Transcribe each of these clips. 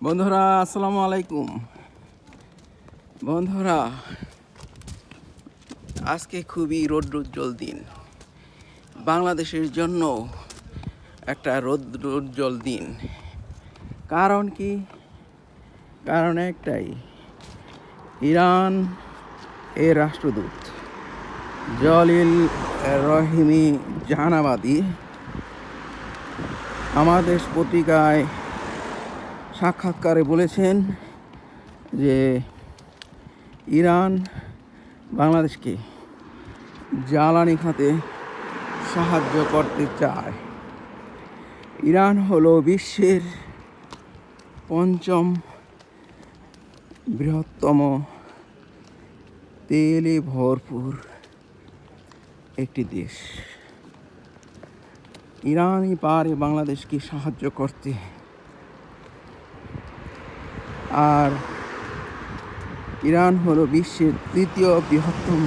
বন্ধুরা আসসালামু আলাইকুম। বন্ধুরা, আজকে খুবই রৌদ্রোজ্জ্বল দিন। বাংলাদেশের জন্য একটা রৌদ্রোজ্জ্বল দিন। কারণ কি? কারণ একটাই, ইরান এর রাষ্ট্রদূত জলিল রহিমি জাহানাবাদী আমাদের পত্রিকায় সাক্ষাৎকারে বলেছেন যে ইরান বাংলাদেশকে জ্বালানি খাতে সাহায্য করতে চায়। ইরান হলো বিশ্বের পঞ্চম বৃহত্তম তেলে ভরপুর একটি দেশ। ইরানই পারে বাংলাদেশকে সাহায্য করতে। আর ইরান হলো বিশ্বের তৃতীয় বৃহত্তম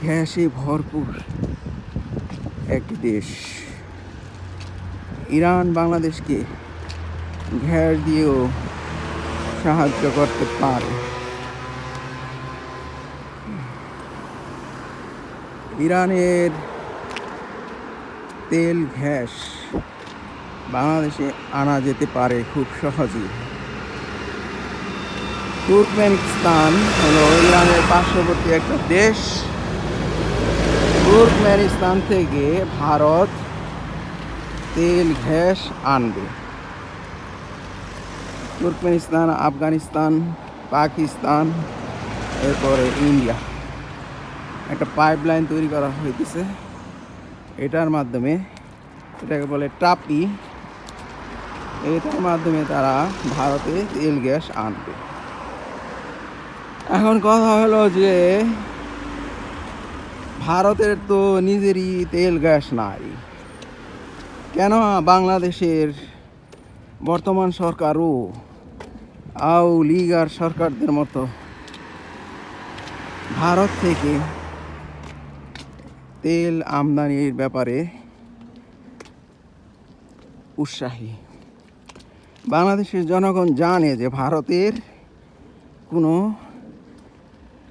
গ্যাসে ভরপুর একটি দেশ। ইরান বাংলাদেশকে গ্যাস দিয়েও সাহায্য করতে পারে। ইরানের তেল গ্যাস বাংলাদেশে আনা যেতে পারে খুব সহজেই। তুর্কমেনিস্তান হলো ইরানের পার্শ্ববর্তী একটা দেশ। তুর্কমেনিস্তান থেকে ভারত তেল গ্যাস আনবে। তুর্কমেনিস্তান, আফগানিস্তান, পাকিস্তান, এরপরে ইন্ডিয়া একটা পাইপলাইন তৈরি করা হয়েছে। এটার মাধ্যমে, এটাকে বলে টাপি, এটার মাধ্যমে তারা ভারতে তেল গ্যাস আনবে। এখন কথা হলো যে ভারতের তো নিজেরই তেল গ্যাস নাই, কেন বাংলাদেশের বর্তমান সরকারও আওয়ামী লীগ আর সরকারদের মতো ভারত থেকে তেল আমদানির ব্যাপারে উৎসাহী? বাংলাদেশের জনগণ জানে যে ভারতের কোনো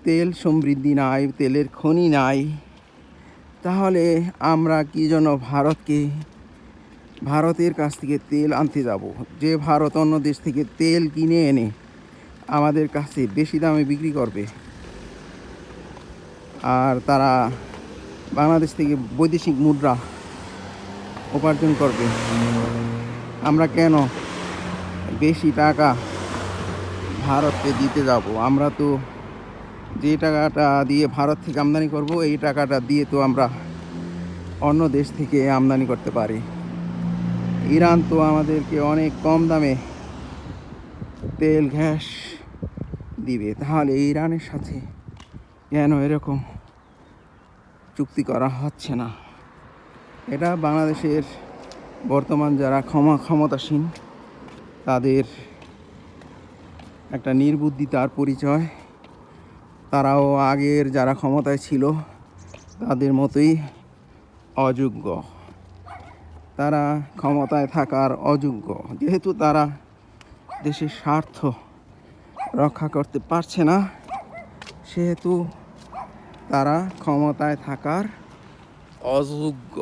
তেল সমৃদ্ধি নাই, তেলের খনি নাই। তাহলে আমরা কি জন্য ভারতের কাছ থেকে তেল আনতে যাব? যে ভারত অন্য দেশ থেকে তেল কিনে এনে আমাদের কাছে বেশি দামে বিক্রি করবে, আর তারা বাংলাদেশ থেকে বৈদেশিক মুদ্রা উপার্জন করবে। আমরা কেন বেশি টাকা ভারতকে দিতে যাব? আমরা তো যে টাকাটা দিয়ে ভারত থেকে আমদানি করব, এই টাকাটা দিয়ে তো আমরা অন্য দেশ থেকে আমদানি করতে পারি। ইরান তো আমাদেরকে অনেক কম দামে তেল গ্যাস দিবে। তাহলে ইরানের সাথে কেন এরকম চুক্তি করা হচ্ছে না? এটা বাংলাদেশের বর্তমান যারা ক্ষমতাসীন তাদের একটা নির্বুদ্ধিতার পরিচয়। তারাও আগের যারা ক্ষমতায় ছিল তাদের মতোই অযোগ্য। তারা ক্ষমতায় থাকার অযোগ্য, যেহেতু তারা দেশের স্বার্থ রক্ষা করতে পারছে না, সেহেতু তারা ক্ষমতায় থাকার অযোগ্য।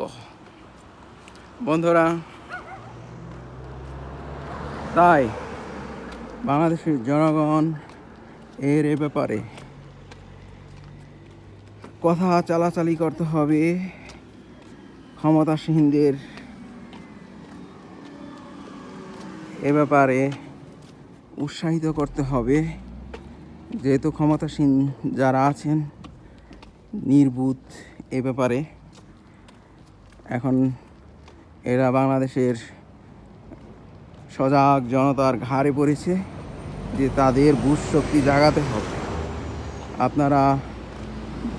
বন্ধুরা, তাই বাংলাদেশের জনগণ এ ব্যাপারে কথা চালাচালি করতে হবে। ক্ষমতাসীনদের এ ব্যাপারে উৎসাহিত করতে হবে, যেহেতু ক্ষমতাসীন যারা আছেন নির্বুধ এ ব্যাপারে। এখন এরা বাংলাদেশের সজাগ জনতার ঘাড়ে পড়েছে যে তাদের বুঝ শক্তি জাগাতে হবে। আপনারা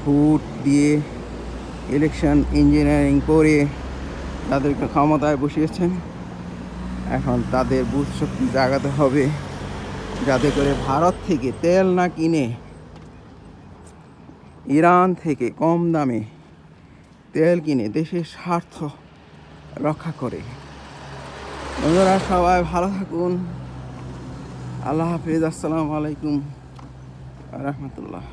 ভোট দিয়ে ইলেকশন ইঞ্জিনিয়ারিং করে তাদেরকে ক্ষমতায় বসিয়েছেন। এখন তাদের বুঝ শক্তি জাগাতে হবে, যাতে করে ভারত থেকে তেল না কিনে ইরান থেকে কম দামে তেল কিনে দেশের স্বার্থ রক্ষা করে। বন্ধুরা, সবাই ভালো থাকুন, আল্লাহ হাফিজ, আসসালামু আলাইকুম রহমতুল্লাহ।